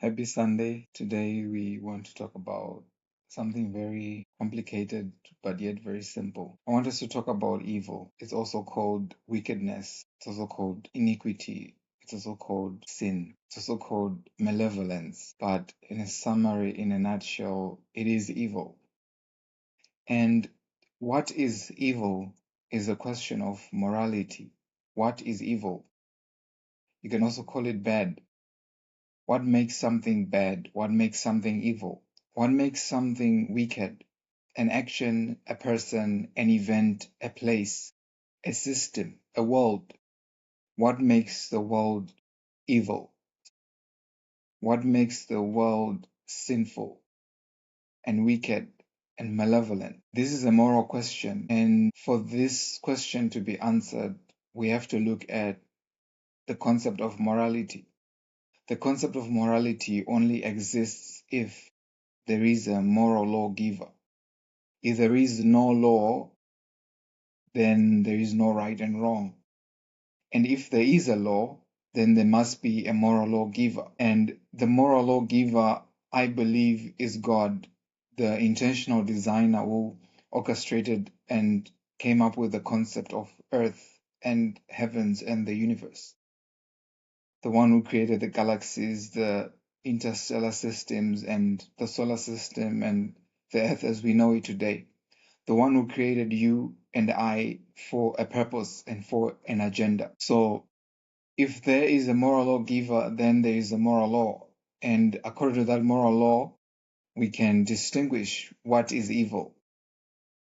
Happy Sunday. Today we want to talk about something very complicated but yet very simple. I want us to talk about evil. It's also called wickedness. It's also called iniquity. It's also called sin. It's also called malevolence. But in a summary, in a nutshell, it is evil. And what is evil is a question of morality. What is evil? You can also call it bad. What makes something bad? What makes something evil? What makes something wicked? An action, a person, an event, a place, a system, a world. What makes the world evil? What makes the world sinful and wicked and malevolent? This is a moral question. And for this question to be answered, we have to look at the concept of morality. The concept of morality only exists if there is a moral lawgiver. If there is no law, then there is no right and wrong. And if there is a law, then there must be a moral lawgiver. And the moral lawgiver, I believe, is God, the intentional designer who orchestrated and came up with the concept of earth and heavens and the universe. The one who created the galaxies, the interstellar systems, and the solar system, and the earth as we know it today. The one who created you and I for a purpose and for an agenda. So if there is a moral lawgiver, then there is a moral law. And according to that moral law, we can distinguish what is evil,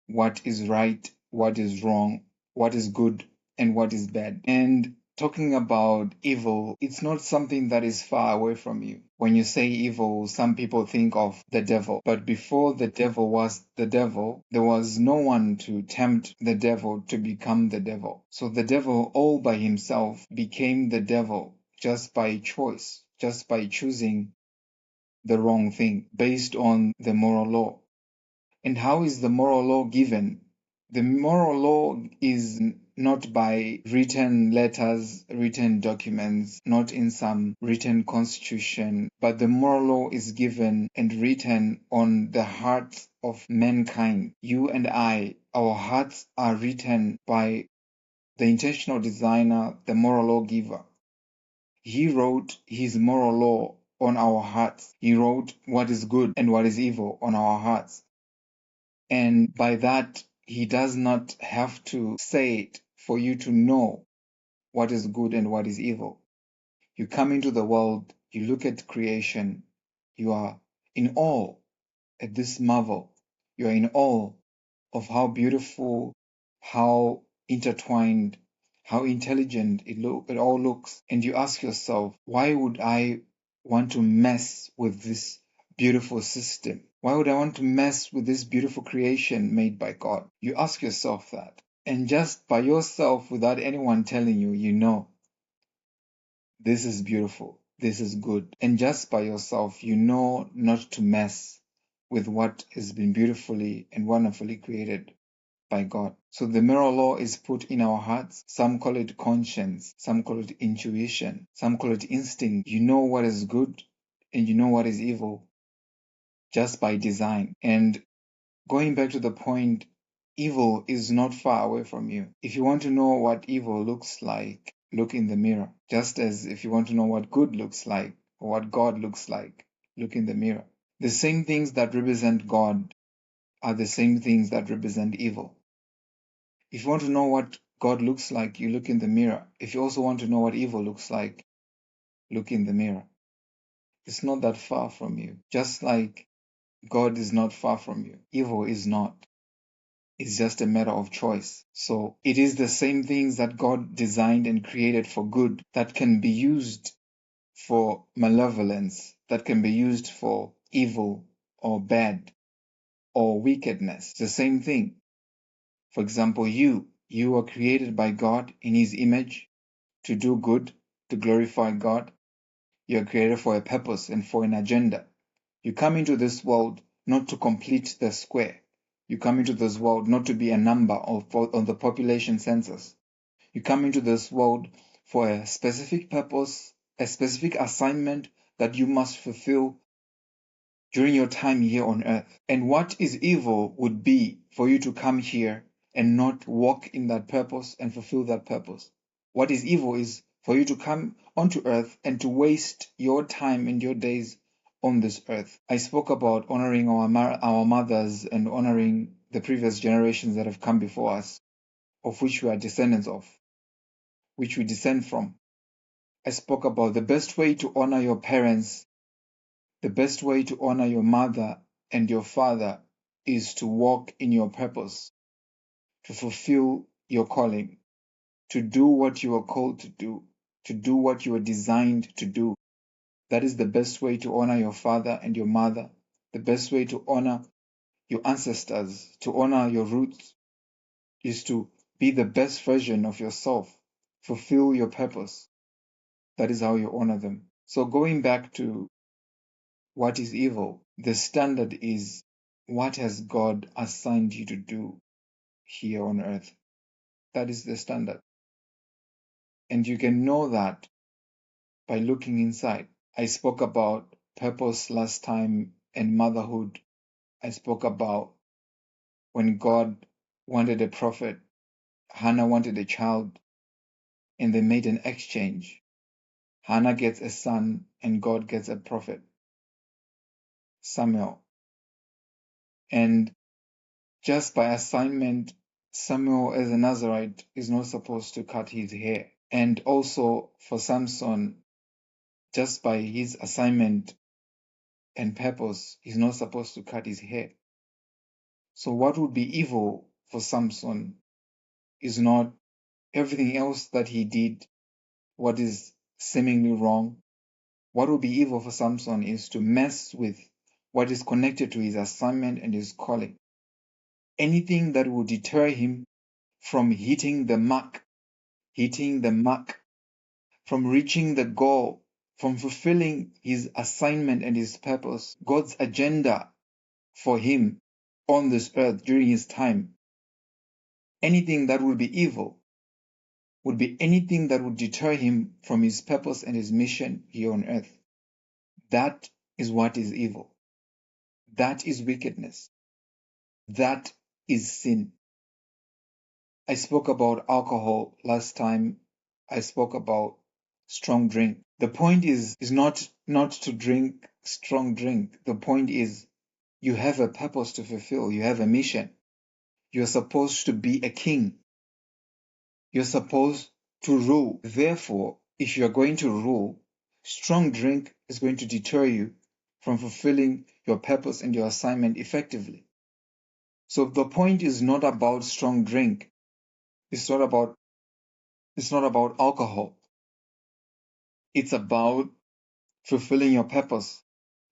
what is right, what is wrong, what is good, and what is bad. And talking about evil, it's not something that is far away from you. When you say evil, some people think of the devil. But before the devil was the devil, there was no one to tempt the devil to become the devil. So the devil all by himself became the devil just by choice, just by choosing the wrong thing based on the moral law. And how is the moral law given? The moral law is not by written letters, written documents, not in some written constitution, but the moral law is given and written on the hearts of mankind. You and I, our hearts are written by the intentional designer, the moral lawgiver. He wrote his moral law on our hearts. He wrote what is good and what is evil on our hearts. And by that, he does not have to say it for you to know what is good and what is evil. You come into the world, you look at creation, you are in awe at this marvel. You are in awe of how beautiful, how intertwined, how intelligent it all looks. And you ask yourself, why would I want to mess with this beautiful system? Why would I want to mess with this beautiful creation made by God? You ask yourself that. And just by yourself, without anyone telling you, you know, this is beautiful, this is good. And just by yourself, you know not to mess with what has been beautifully and wonderfully created by God. So the moral law is put in our hearts. Some call it conscience, some call it intuition, some call it instinct. You know what is good and you know what is evil just by design. And going back to the point, evil is not far away from you. If you want to know what evil looks like, look in the mirror. Just as if you want to know what good looks like or what God looks like, look in the mirror. The same things that represent God are the same things that represent evil. If you want to know what God looks like, you look in the mirror. If you also want to know what evil looks like, look in the mirror. It's not that far from you. Just like God is not far from you, evil is not. It's just a matter of choice. So it is the same things that God designed and created for good that can be used for malevolence, that can be used for evil or bad or wickedness. The same thing. For example, you were created by God in His image to do good, to glorify God. You are created for a purpose and for an agenda. You come into this world not to complete the square. You come into this world not to be a number on the population census. You come into this world for a specific purpose, a specific assignment that you must fulfill during your time here on earth. And what is evil would be for you to come here and not walk in that purpose and fulfill that purpose. What is evil is for you to come onto earth and to waste your time and your days on this earth. I spoke about honoring our mothers and honoring the previous generations that have come before us, of which we are descendants of, which we descend from. I spoke about the best way to honor your parents, the best way to honor your mother and your father is to walk in your purpose, to fulfill your calling, to do what you are called to do what you are designed to do. That is the best way to honor your father and your mother, the best way to honor your ancestors, to honor your roots, is to be the best version of yourself, fulfill your purpose. That is how you honor them. So going back to what is evil, the standard is what has God assigned you to do here on earth. That is the standard. And you can know that by looking inside. I spoke about purpose last time and motherhood. I spoke about when God wanted a prophet, Hannah wanted a child, and they made an exchange. Hannah gets a son, and God gets a prophet, Samuel. And just by assignment, Samuel as a Nazirite is not supposed to cut his hair. And also for Samson, just by his assignment and purpose, he's not supposed to cut his hair. So what would be evil for Samson is not everything else that he did, what is seemingly wrong. What would be evil for Samson is to mess with what is connected to his assignment and his calling. Anything that will deter him from hitting the mark, from reaching the goal, from fulfilling his assignment and his purpose, God's agenda for him on this earth during his time. Anything that will be evil would be anything that would deter him from his purpose and his mission here on earth. That is what is evil. That is wickedness. That is sin. I spoke about alcohol last time. I spoke about strong drink. The point is not to drink strong drink. The point is you have a purpose to fulfill. You have a mission. You're supposed to be a king. You're supposed to rule. Therefore, if you're going to rule, strong drink is going to deter you from fulfilling your purpose and your assignment effectively. So the point is not about strong drink. It's not about alcohol. It's about fulfilling your purpose.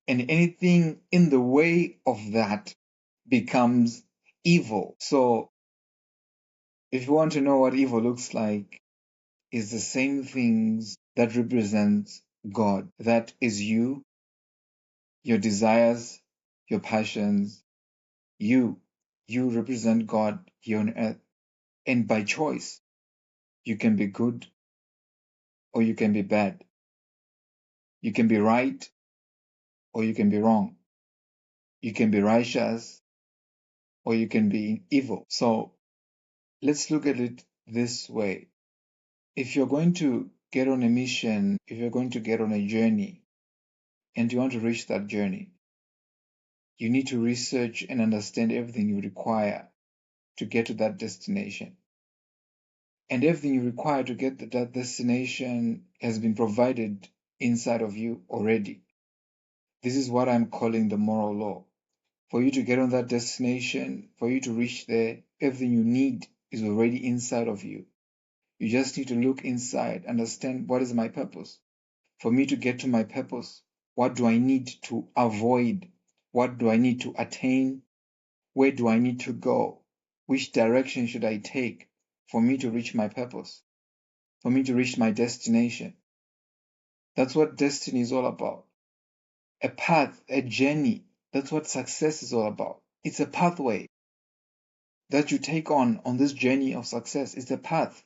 And anything in the way of that becomes evil. So if you want to know what evil looks like, it's the same things that represent God. That is you, your desires, your passions. You represent God here on earth. And by choice, you can be good or you can be bad. You can be right or you can be wrong. You can be righteous or you can be evil. So let's look at it this way. If you're going to get on a mission, if you're going to get on a journey, and you want to reach that journey, you need to research and understand everything you require to get to that destination. And everything you require to get to that destination has been provided inside of you already. This is what I'm calling the moral law. For you to get on that destination, for you to reach there, everything you need is already inside of you. You just need to look inside, understand what is my purpose. For me to get to my purpose, what do I need to avoid? What do I need to attain? Where do I need to go? Which direction should I take for me to reach my purpose? For me to reach my destination? That's what destiny is all about. A path, a journey. That's what success is all about. It's a pathway that you take on this journey of success. It's a path.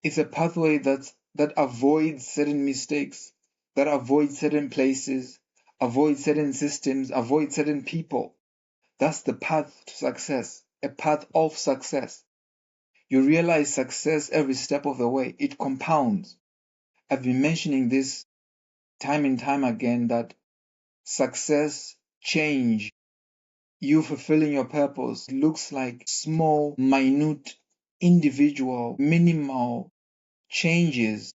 It's a pathway that avoids certain mistakes. that avoid certain places, avoid certain systems, avoid certain people. That's the path to success, a path of success. You realize success every step of the way. It compounds. I've been mentioning this time and time again that success, change, you fulfilling your purpose looks like small, minute, individual, minimal changes,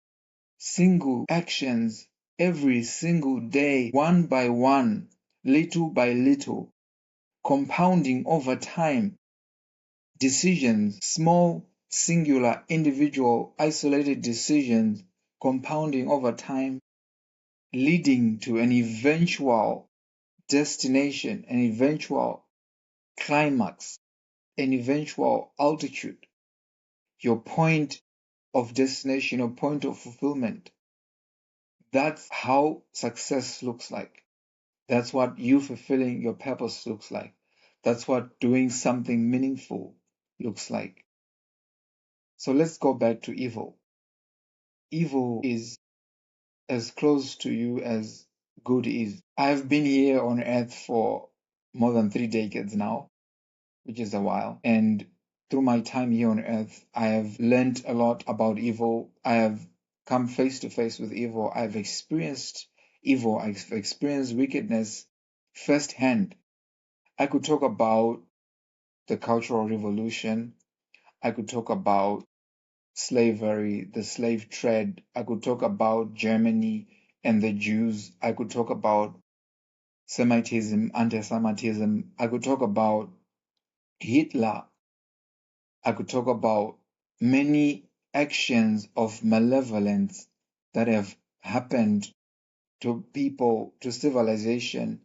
single actions every single day, one by one, little by little, compounding over time. Decisions, small, singular, individual, isolated decisions, compounding over time, leading to an eventual destination, an eventual climax, an eventual altitude, your point of destination, your point of fulfillment. That's how success looks like. That's what you fulfilling your purpose looks like. That's what doing something meaningful looks like. So let's go back to evil. Evil is as close to you as good is. I've been here on earth for more than 3 decades now, which is a while. And through my time here on earth, I have learned a lot about evil. I have come face to face with evil. I've experienced evil. I've experienced wickedness firsthand. I could talk about the Cultural Revolution. I could talk about slavery, the slave trade. I could talk about Germany and the Jews. I could talk about Semitism, anti-Semitism. I could talk about Hitler. I could talk about many actions of malevolence that have happened to people, to civilization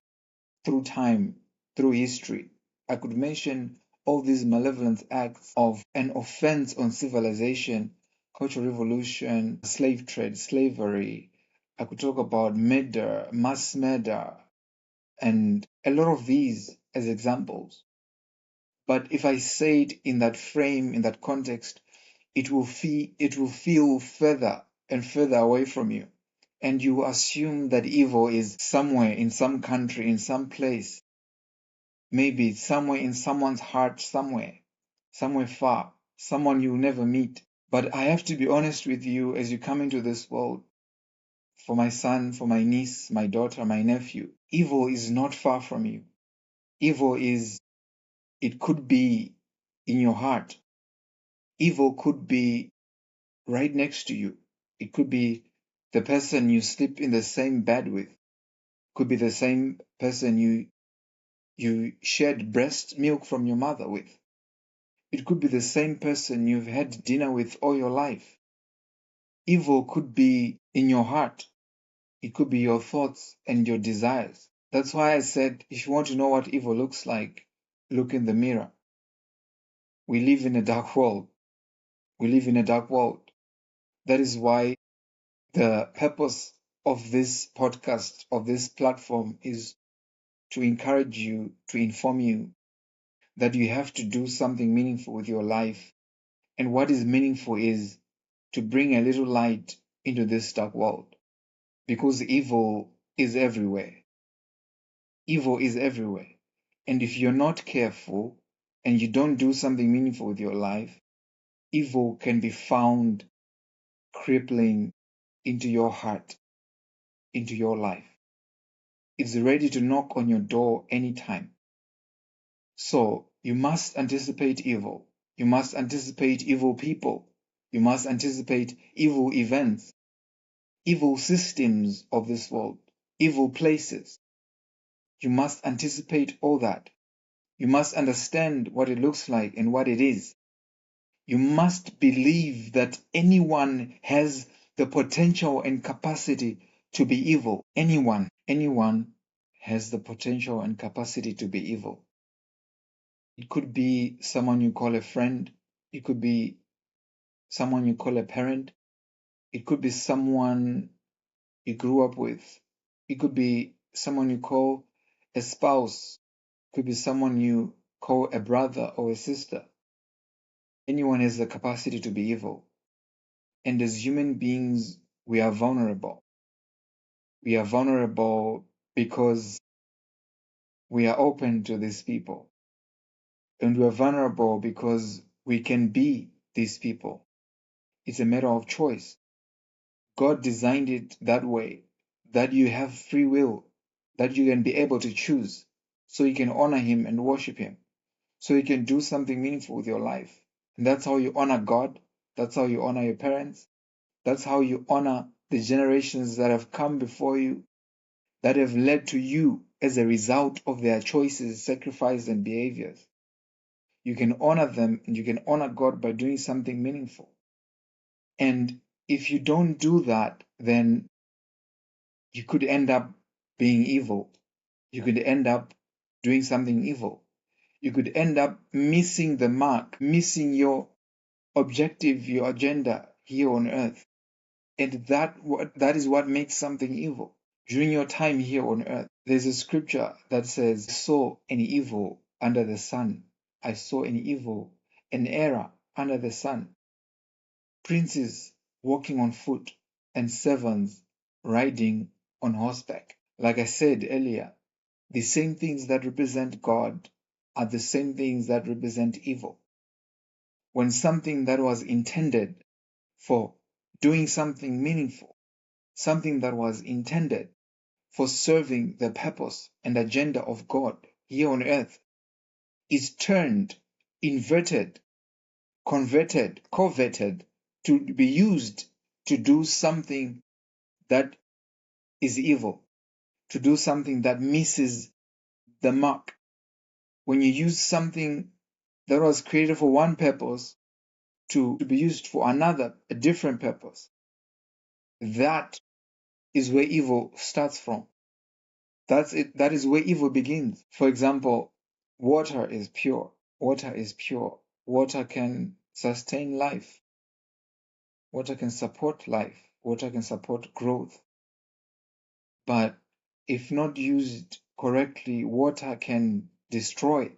through time, through history. I could mention all these malevolent acts of an offense on civilization, Cultural Revolution, slave trade, slavery. I could talk about murder, mass murder, and a lot of these as examples. But if I say it in that frame, in that context, it will feel further and further away from you. And you assume that evil is somewhere in some country, in some place, maybe somewhere in someone's heart, somewhere far, someone you'll never meet. But I have to be honest with you as you come into this world, for my son, for my niece, my daughter, my nephew, evil is not far from you. Evil is, it could be in your heart. Evil could be right next to you. It could be the person you sleep in the same bed with. Could be the same person you shared breast milk from your mother with. It could be the same person you've had dinner with all your life. Evil could be in your heart. It could be your thoughts and your desires. That's why I said, if you want to know what evil looks like, look in the mirror. We live in a dark world. We live in a dark world. That is why the purpose of this podcast, of this platform, is to encourage you, to inform you that you have to do something meaningful with your life. And what is meaningful is to bring a little light into this dark world. Because evil is everywhere. Evil is everywhere. And if you're not careful and you don't do something meaningful with your life, evil can be found crippling into your heart, into your life. It's ready to knock on your door anytime. So you must anticipate evil. You must anticipate evil people. You must anticipate evil events, evil systems of this world, evil places. You must anticipate all that. You must understand what it looks like and what it is. You must believe that anyone has the potential and capacity to be evil. Anyone has the potential and capacity to be evil. It could be someone you call a friend. It could be someone you call a parent. It could be someone you grew up with. It could be someone you call a spouse. It could be someone you call a brother or a sister. Anyone has the capacity to be evil. And as human beings, we are vulnerable. We are vulnerable because we are open to these people. And we are vulnerable because we can be these people. It's a matter of choice. God designed it that way, that you have free will, that you can be able to choose, so you can honor Him and worship Him, so you can do something meaningful with your life. And that's how you honor God. That's how you honor your parents. That's how you honor the generations that have come before you, that have led to you as a result of their choices, sacrifices, and behaviors. You can honor them and you can honor God by doing something meaningful. And if you don't do that, then you could end up being evil. You could end up doing something evil. You could end up missing the mark, missing your objective, your agenda here on earth. And that is what makes something evil. During your time here on earth, there's a scripture that says, I saw an evil under the sun. I saw an evil, an error under the sun. Princes walking on foot and servants riding on horseback. Like I said earlier, the same things that represent God are the same things that represent evil. When something that was intended for doing something meaningful, something that was intended for serving the purpose and agenda of God here on earth is turned, inverted, converted, coveted to be used to do something that is evil, to do something that misses the mark. When you use something that was created for one purpose to be used for another, a different purpose, that is where evil starts from. That's it. That is where evil begins. For example, water is pure. Water is pure. Water can sustain life. Water can support life. Water can support growth. But if not used correctly, water can destroy.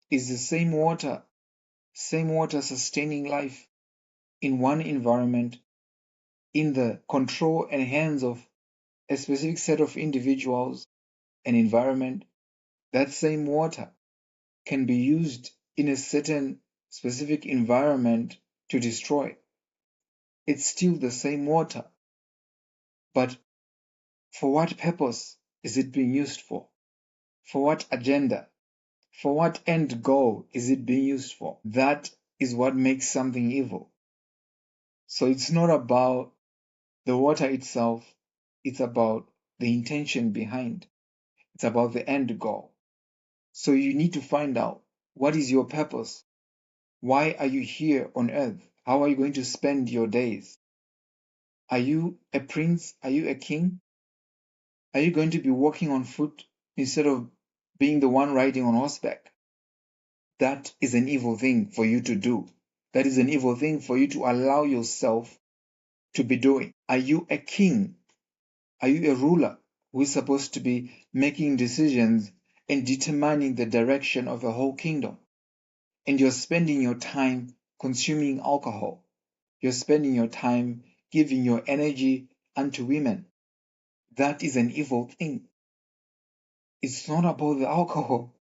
Is the same water sustaining life in one environment, in the control and hands of a specific set of individuals, an environment, that same water can be used in a certain specific environment to destroy. It's still the same water, but for what purpose is it being used for? For what agenda? For what end goal is it being used for? That is what makes something evil. So it's not about the water itself, it's about the intention behind. It's about the end goal. So you need to find out, what is your purpose? Why are you here on earth? How are you going to spend your days? Are you a prince? Are you a king? Are you going to be walking on foot instead of being the one riding on horseback? That is an evil thing for you to do. That is an evil thing for you to allow yourself to be doing. Are you a king? Are you a ruler who is supposed to be making decisions and determining the direction of a whole kingdom? And you're spending your time consuming alcohol. You're spending your time giving your energy unto women. That is an evil thing. It's not about the alcohol.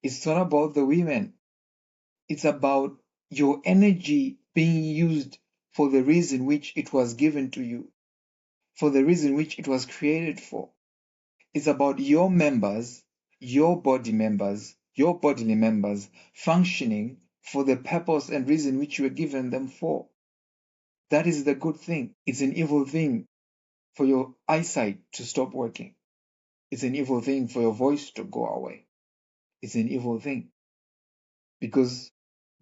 It's not about the women. It's about your energy being used for the reason which it was given to you, for the reason which it was created for. It's about your members, your bodily members functioning for the purpose and reason which you were given them for. That is the good thing. It's an evil thing for your eyesight to stop working. It's an evil thing for your voice to go away. It's an evil thing because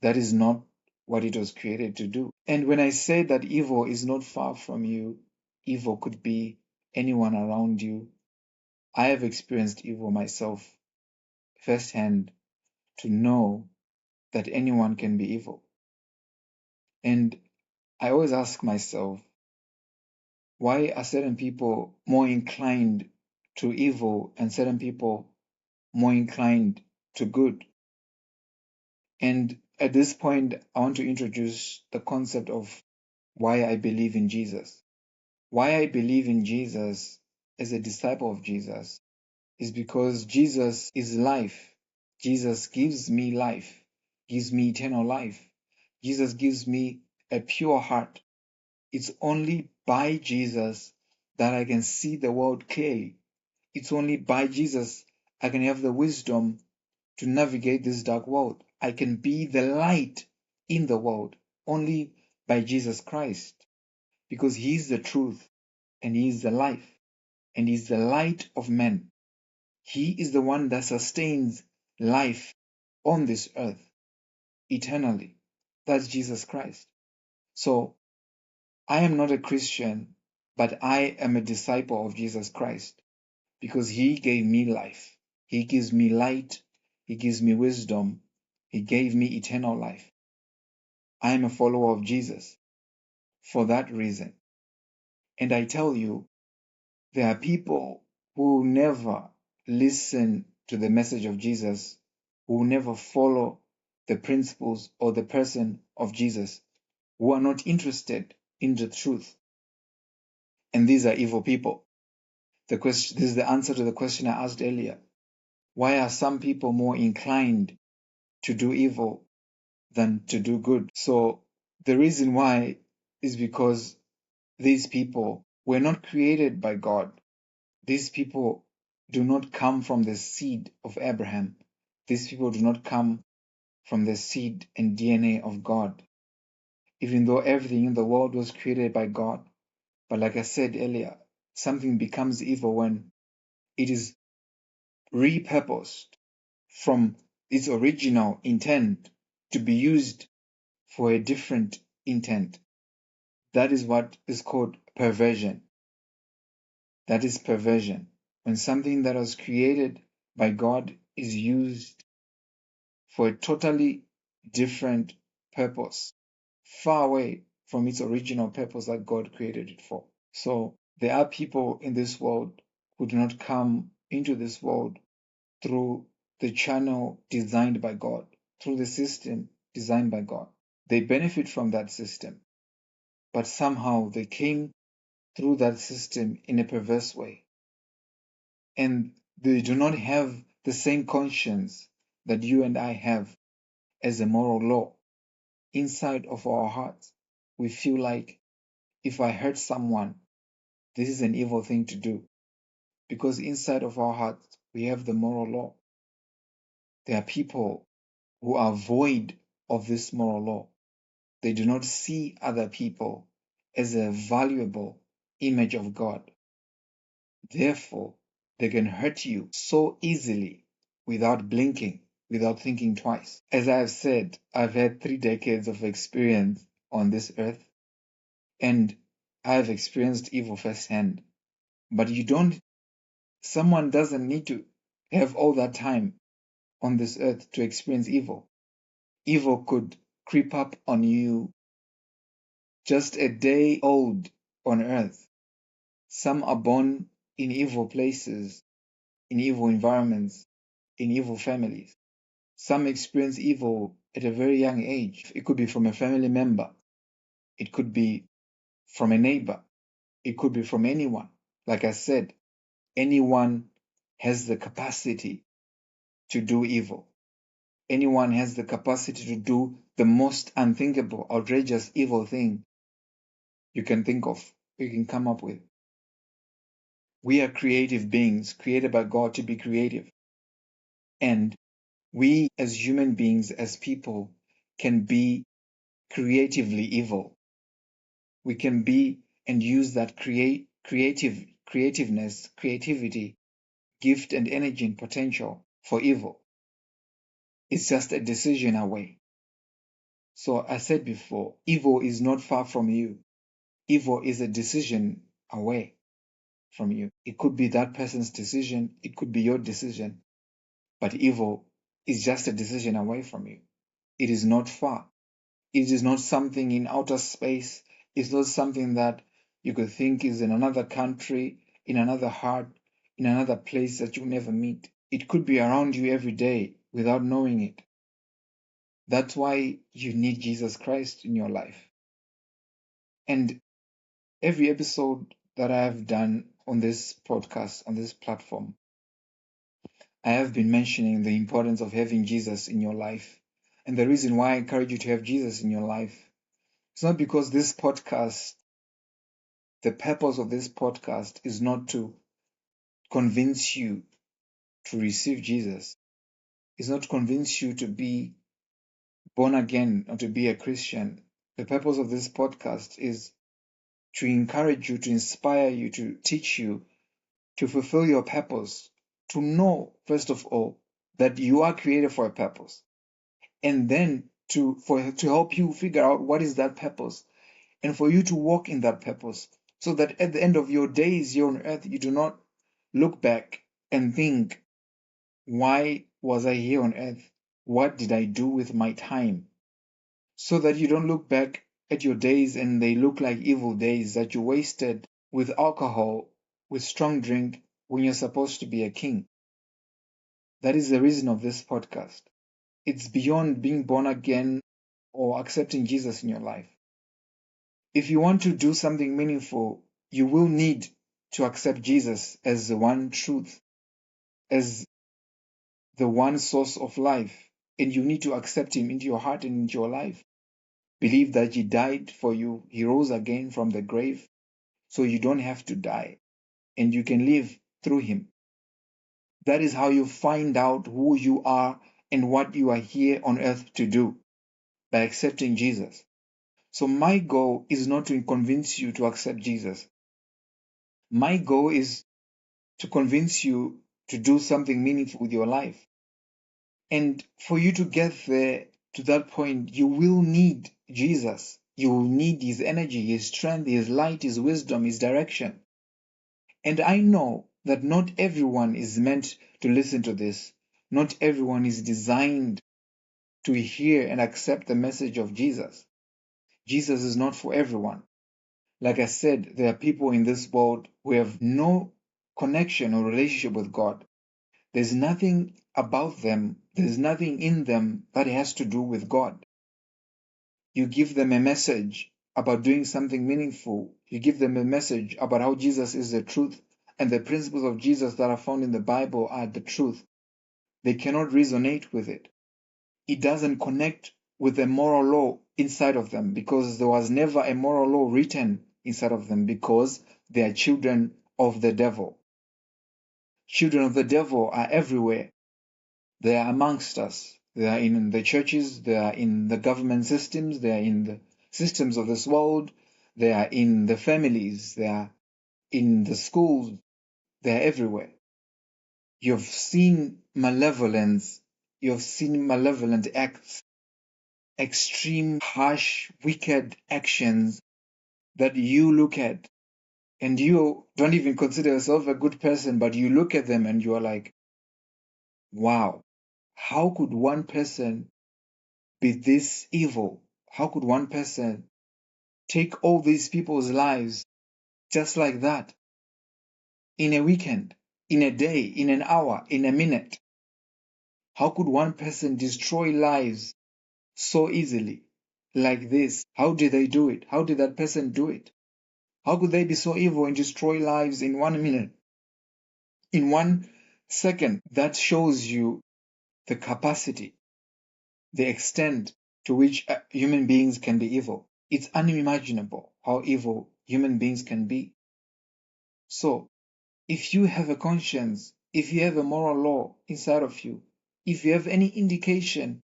that is not what it was created to do. And when I say that evil is not far from you, evil could be anyone around you. I have experienced evil myself firsthand to know that anyone can be evil. And I always ask myself, why are certain people more inclined to evil and certain people more inclined to good? And at this point, I want to introduce the concept of why I believe in Jesus. Why I believe in Jesus as a disciple of Jesus is because Jesus is life. Jesus gives me life, gives me eternal life. Jesus gives me a pure heart. It's only by Jesus that I can see the world clearly. It's only by Jesus I can have the wisdom to navigate this dark world. I can be the light in the world only by Jesus Christ, because He is the truth and He is the life and He is the light of men. He is the one that sustains life on this earth eternally. That's Jesus Christ. So I am not a Christian, but I am a disciple of Jesus Christ because He gave me life. He gives me light. He gives me wisdom. He gave me eternal life. I am a follower of Jesus for that reason. And I tell you, there are people who never listen to the message of Jesus, who never follow the principles or the person of Jesus, who are not interested in the truth. And these are evil people. This is the answer to the question I asked earlier. Why are some people more inclined to do evil than to do good? So the reason why is because these people were not created by God. These people do not come from the seed of Abraham. These people do not come from the seed and DNA of God. Even though everything in the world was created by God. But like I said earlier, something becomes evil when it is repurposed from its original intent to be used for a different intent. That is what is called perversion. That is perversion. When something that was created by God is used for a totally different purpose, far away from its original purpose that God created it for. So there are people in this world who do not come into this world through the channel designed by God, through the system designed by God. They benefit from that system, but somehow they came through that system in a perverse way. And they do not have the same conscience that you and I have as a moral law. Inside of our hearts, we feel like if I hurt someone, this is an evil thing to do. Because inside of our hearts, we have the moral law. There are people who are void of this moral law. They do not see other people as a valuable image of God. Therefore, they can hurt you so easily without blinking, without thinking twice. As I have said, I've had 3 decades of experience on this earth, and I have experienced evil firsthand. But someone doesn't need to have all that time on this earth to experience evil. Evil could creep up on you just a day old on earth. Some are born in evil places, in evil environments, in evil families. Some experience evil at a very young age. It could be from a family member. It could be from a neighbor. It could be from anyone. Like I said, anyone has the capacity to do evil. Anyone has the capacity to do the most unthinkable, outrageous, evil thing you can think of, you can come up with. We are creative beings created by God to be creative. And we as human beings, as people, can be creatively evil. We can be and use that creativeness, creativity, gift and energy and potential for evil. It's just a decision away. So I said before, evil is not far from you. Evil is a decision away from you. It could be that person's decision. It could be your decision. But evil is just a decision away from you. It is not far. It is not something in outer space. It's not something that you could think is in another country, in another heart, in another place that you never meet. It could be around you every day without knowing it. That's why you need Jesus Christ in your life. And every episode that I have done, on this podcast, on this platform, I have been mentioning the importance of having Jesus in your life. And the reason why I encourage you to have Jesus in your life, it's not because this podcast, the purpose of this podcast is not to convince you to receive Jesus. It's not to convince you to be born again or to be a Christian. The purpose of this podcast is to encourage you, to inspire you, to teach you, to fulfill your purpose, to know, first of all, that you are created for a purpose, and then to help you figure out what is that purpose, and for you to walk in that purpose, so that at the end of your days here on earth, you do not look back and think, why was I here on earth? What did I do with my time? So that you don't look back at your days and they look like evil days that you wasted with alcohol, with strong drink, when you're supposed to be a king. That is the reason of this podcast. It's beyond being born again or accepting Jesus in your life. If you want to do something meaningful, you will need to accept Jesus as the one truth, as the one source of life, and you need to accept him into your heart and into your life. Believe that he died for you, he rose again from the grave, so you don't have to die, and you can live through him. That is how you find out who you are and what you are here on earth to do, by accepting Jesus. So my goal is not to convince you to accept Jesus. My goal is to convince you to do something meaningful with your life. And for you to get there, to that point, you will need Jesus. You will need his energy, his strength, his light, his wisdom, his direction. And I know that not everyone is meant to listen to this. Not everyone is designed to hear and accept the message of Jesus. Jesus is not for everyone. Like I said, there are people in this world who have no connection or relationship with God. There's nothing about them, there's nothing in them that has to do with God. You give them a message about doing something meaningful. You give them a message about how Jesus is the truth, and the principles of Jesus that are found in the Bible are the truth. They cannot resonate with it. It doesn't connect with the moral law inside of them, because there was never a moral law written inside of them, because they are children of the devil. Children of the devil are everywhere. They are amongst us. They are in the churches, they are in the government systems, they are in the systems of this world, they are in the families, they are in the schools, they are everywhere. You've seen malevolence, you've seen malevolent acts, extreme, harsh, wicked actions that you look at, and you don't even consider yourself a good person, but you look at them and you are like, wow, how could one person be this evil? How could one person take all these people's lives just like that, in a weekend, in a day, in an hour, in a minute? How could one person destroy lives so easily like this? How did they do it? How did that person do it? How could they be so evil and destroy lives in 1 minute, in 1 second? That shows you the capacity, the extent to which human beings can be evil. It's unimaginable how evil human beings can be. So, if you have a conscience, if you have a moral law inside of you, if you have any indication,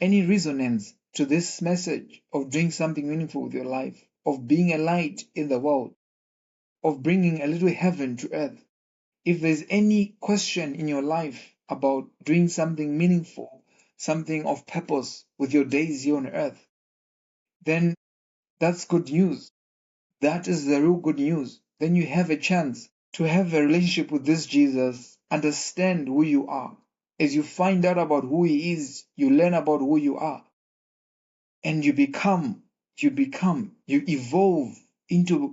any resonance to this message of doing something meaningful with your life, of being a light in the world, of bringing a little heaven to earth, if there's any question in your life about doing something meaningful, something of purpose with your days here on earth, then that's good news. That is the real good news. Then you have a chance to have a relationship with this Jesus, understand who you are. As you find out about who he is, you learn about who you are. And you evolve into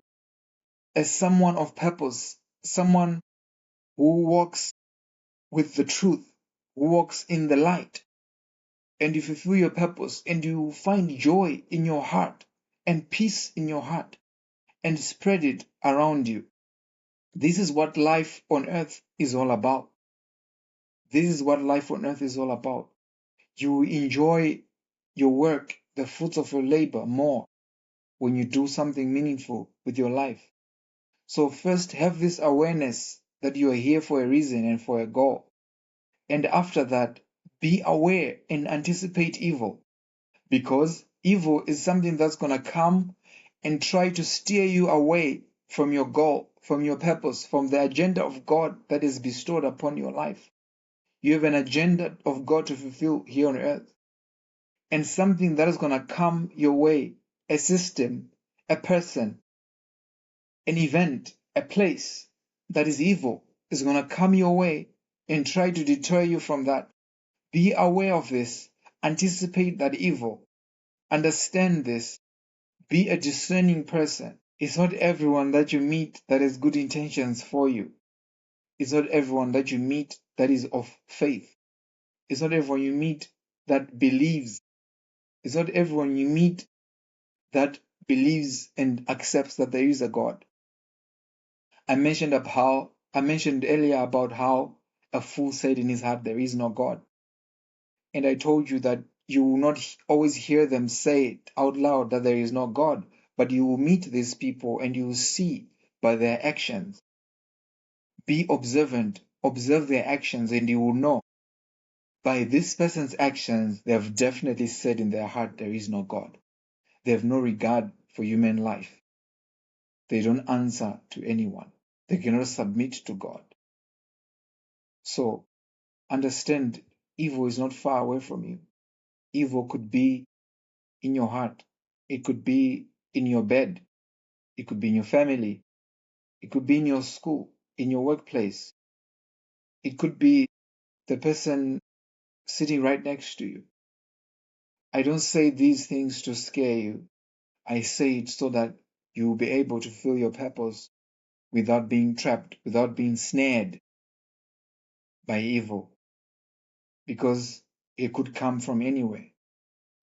a someone of purpose, someone who walks with the truth, who walks in the light. And you fulfill your purpose and you find joy in your heart and peace in your heart and spread it around you. This is what life on earth is all about. This is what life on earth is all about. You enjoy your work, the fruits of your labor more when you do something meaningful with your life. So first have this awareness that you are here for a reason and for a goal. And after that, be aware and anticipate evil, because evil is something that's going to come and try to steer you away from your goal, from your purpose, from the agenda of God that is bestowed upon your life. You have an agenda of God to fulfill here on earth, and something that is going to come your way, a system, a person, an event, a place that is evil is going to come your way and try to deter you from that. Be aware of this. Anticipate that evil. Understand this. Be a discerning person. It's not everyone that you meet that has good intentions for you. It's not everyone that you meet that is of faith. It's not everyone you meet that believes. It's not everyone you meet that believes and accepts that there is a God. I mentioned earlier about how a fool said in his heart there is no God. And I told you that you will not always hear them say it out loud that there is no God, but you will meet these people and you will see by their actions. Be observant, observe their actions, and you will know by this person's actions, they have definitely said in their heart there is no God. They have no regard for human life. They don't answer to anyone. They cannot submit to God. So understand, evil is not far away from you. Evil could be in your heart. It could be in your bed. It could be in your family. It could be in your school, in your workplace. It could be the person sitting right next to you. I don't say these things to scare you. I say it so that you will be able to fulfill your purpose without being trapped, without being snared by evil, because it could come from anywhere.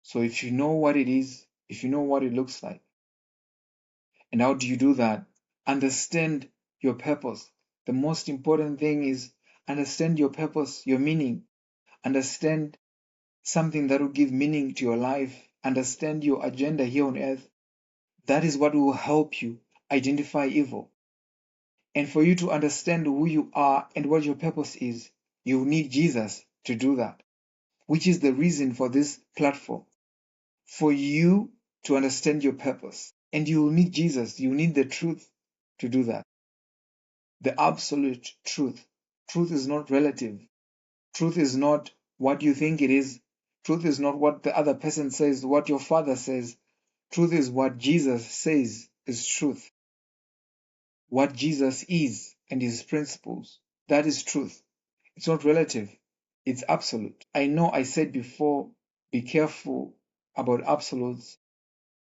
So if you know what it is, if you know what it looks like, and how do you do that? Understand your purpose. The most important thing is understand your purpose, your meaning. Understand something that will give meaning to your life. Understand your agenda here on earth. That is what will help you identify evil. And for you to understand who you are and what your purpose is, you need Jesus to do that, which is the reason for this platform. For you to understand your purpose. And you will need Jesus. You need the truth to do that. The absolute truth. Truth is not relative. Truth is not what you think it is. Truth is not what the other person says, what your father says. Truth is what Jesus says is truth. What Jesus is and his principles. That is truth. It's not relative. It's absolute. I know I said before, be careful about absolutes,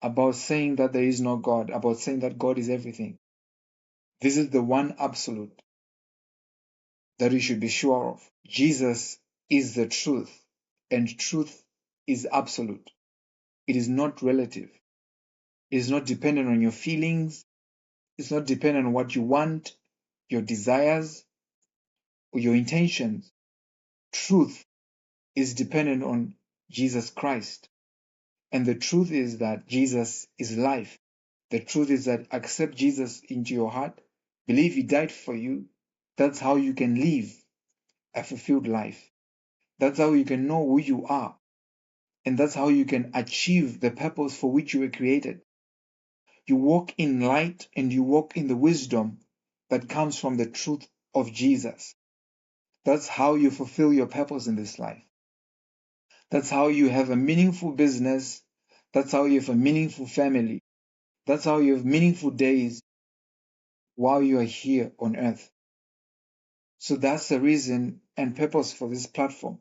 about saying that there is no God, about saying that God is everything. This is the one absolute that you should be sure of. Jesus is the truth, and truth is absolute. It is not relative. It is not dependent on your feelings. It's not dependent on what you want, your desires, or your intentions. Truth is dependent on Jesus Christ. And the truth is that Jesus is life. The truth is that accept Jesus into your heart, believe he died for you. That's how you can live a fulfilled life. That's how you can know who you are. And that's how you can achieve the purpose for which you were created. You walk in light and you walk in the wisdom that comes from the truth of Jesus. That's how you fulfill your purpose in this life. That's how you have a meaningful business. That's how you have a meaningful family. That's how you have meaningful days while you are here on earth. So that's the reason and purpose for this platform.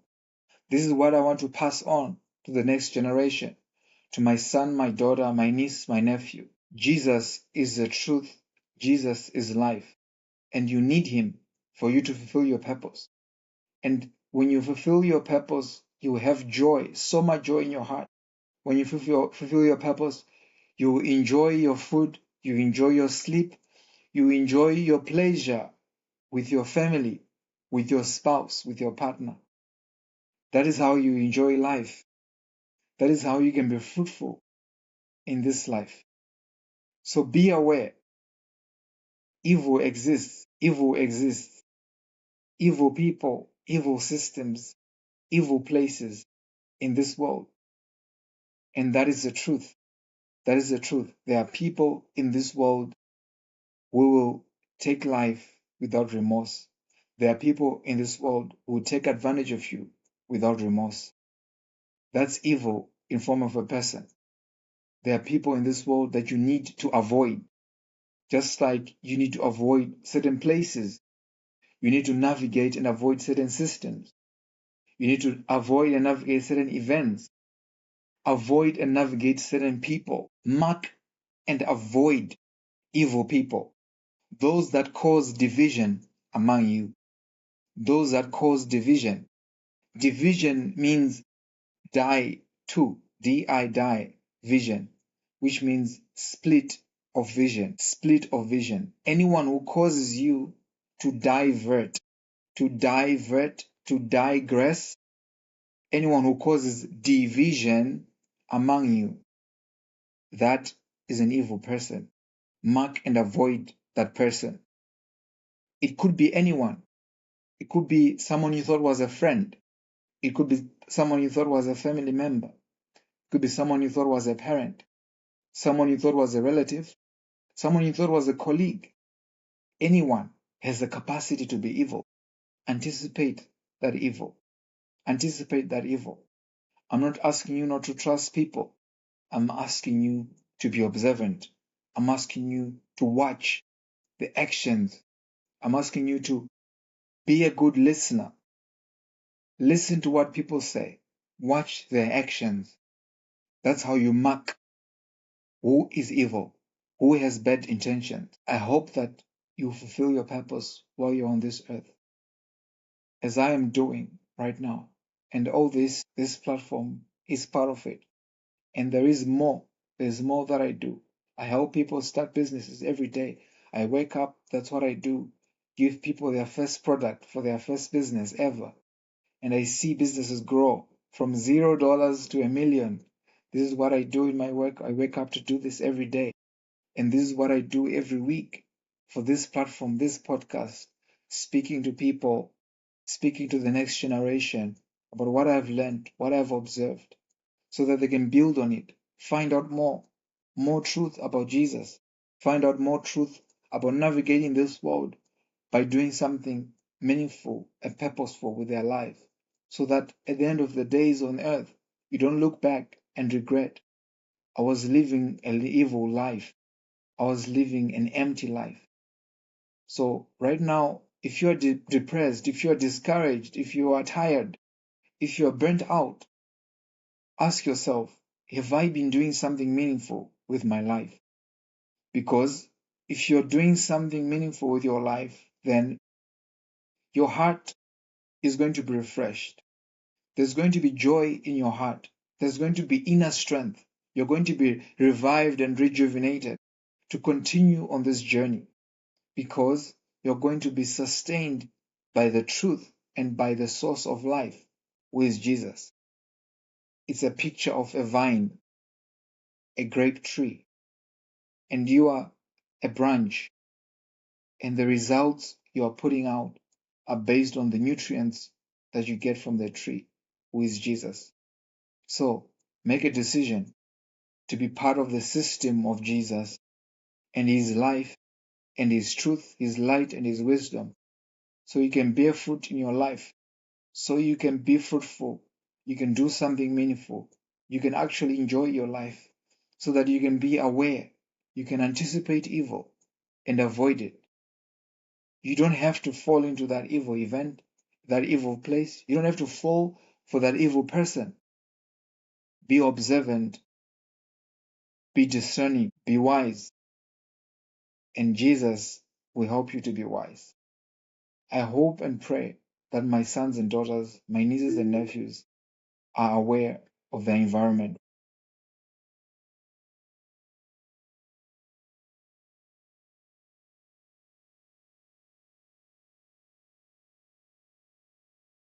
This is what I want to pass on to the next generation, to my son, my daughter, my niece, my nephew. Jesus is the truth. Jesus is life. And you need him for you to fulfill your purpose. And when you fulfill your purpose, you will have joy, so much joy in your heart. When you fulfill your purpose, you will enjoy your food, you enjoy your sleep, You enjoy your pleasure with your family, with your spouse, with your partner. That is how you enjoy life. That is how you can be fruitful in this life. So be aware. Evil exists. Evil exists. Evil people, evil systems, evil places in this world. And that is the truth. That is the truth. There are people in this world who will take life without remorse. There are people in this world who will take advantage of you without remorse. That's evil in form of a person. There are people in this world that you need to avoid, just like you need to avoid certain places. You need to navigate and avoid certain systems. You need to avoid and navigate certain events. Avoid and navigate certain people. Mark and avoid evil people. Those that cause division among you. Those that cause division. Division means die too. D-I, vision, which means split of vision. Split of vision. Anyone who causes you to divert, to digress, anyone who causes division among you, that is an evil person. Mark and avoid that person. It could be anyone. It could be someone you thought was a friend. It could be someone you thought was a family member. It could be someone you thought was a parent. Someone you thought was a relative. Someone you thought was a colleague. Anyone has the capacity to be evil. Anticipate that evil. Anticipate that evil. I'm not asking you not to trust people. I'm asking you to be observant. I'm asking you to watch the actions. I'm asking you to be a good listener. Listen to what people say. Watch their actions. That's how you mark who is evil, who has bad intentions. I hope that you fulfill your purpose while you're on this earth, as I am doing right now. And all this platform is part of it. And there is more. There's more that I do. I help people start businesses every day. I wake up, that's what I do. Give people their first product for their first business ever. And I see businesses grow from $0 to $1 million. This is what I do in my work. I wake up to do this every day. And this is what I do every week for this platform, this podcast, speaking to people, speaking to the next generation about what I've learned, what I've observed, so that they can build on it, find out more truth about Jesus, find out more truth about navigating this world by doing something meaningful and purposeful with their life, so that at the end of the days on earth, you don't look back and regret, I was living an evil life. I was living an empty life. So right now, if you are depressed, if you are discouraged, if you are tired, if you are burnt out, ask yourself, have I been doing something meaningful with my life? Because if you're doing something meaningful with your life, then your heart is going to be refreshed. There's going to be joy in your heart. There's going to be inner strength. You're going to be revived and rejuvenated to continue on this journey, because you're going to be sustained by the truth and by the source of life, who is Jesus. It's a picture of a vine, a grape tree, and you are a branch, and the results you are putting out are based on the nutrients that you get from the tree, who is Jesus. So make a decision to be part of the system of Jesus and his life and his truth, his light and his wisdom, so you can bear fruit in your life, so you can be fruitful, you can do something meaningful, you can actually enjoy your life, so that you can be aware, you can anticipate evil and avoid it. You don't have to fall into that evil event, that evil place. You don't have to fall for that evil person. Be observant, be discerning, be wise, and Jesus will help you to be wise. I hope and pray that my sons and daughters, my nieces and nephews are aware of their environment.